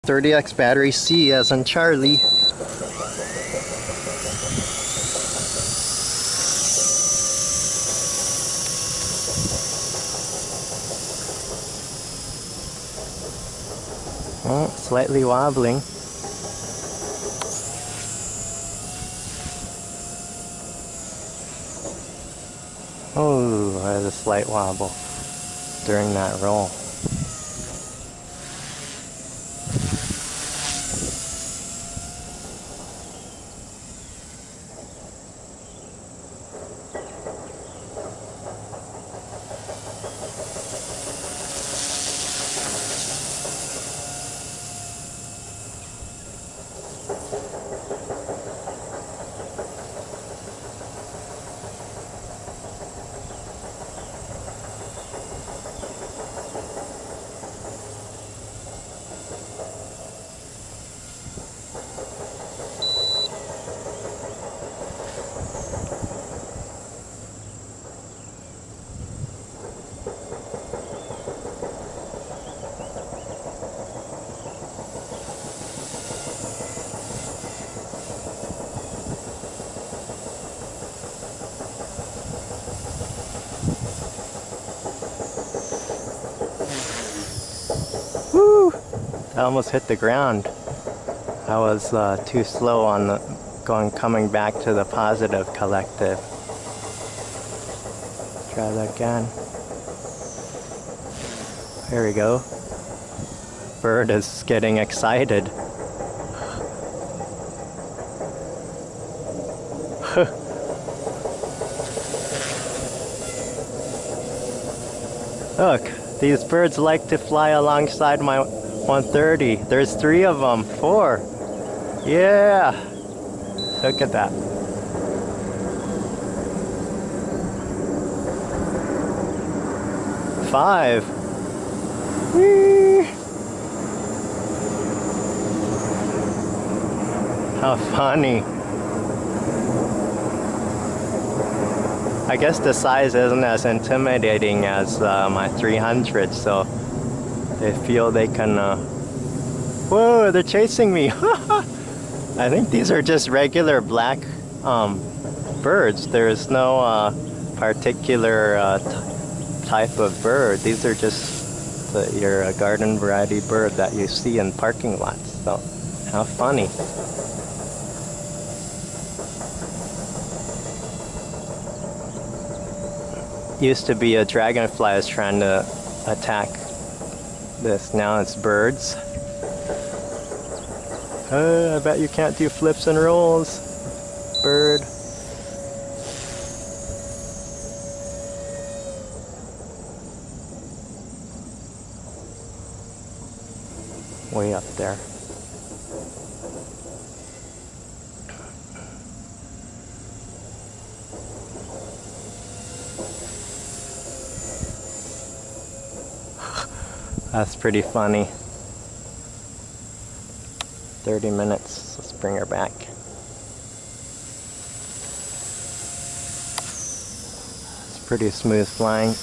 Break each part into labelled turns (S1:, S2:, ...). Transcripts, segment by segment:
S1: 30x battery C as in Charlie. Oh, slightly wobbling. Oh, there's a slight wobble during that roll. Woo! I almost hit the ground. I was too slow on the coming back to the positive collective. Try that again. There we go. Bird is getting excited. Look, these birds like to fly alongside my 130. There's 3 of them. 4. Yeah. Look at that. Five. Whee! How funny. I guess the size isn't as intimidating as my 300, so they feel they can... Whoa, they're chasing me! I think these are just regular black birds. There's no particular type of bird. These are just your garden variety bird that you see in parking lots. So, how funny. Used to be a dragonfly is trying to attack this. Now it's birds. I bet you can't do flips and rolls, bird. Way up there. That's pretty funny. 30 minutes. Let's bring her back. It's pretty smooth flying.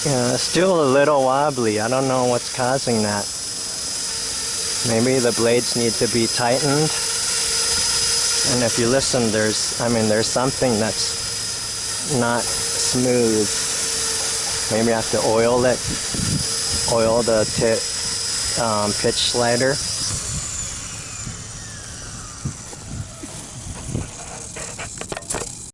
S1: Yeah, still a little wobbly. I don't know what's causing that. Maybe the blades need to be tightened. And if you listen, there's something that's not smooth. Maybe I have to oil it. Oil the pitch slider.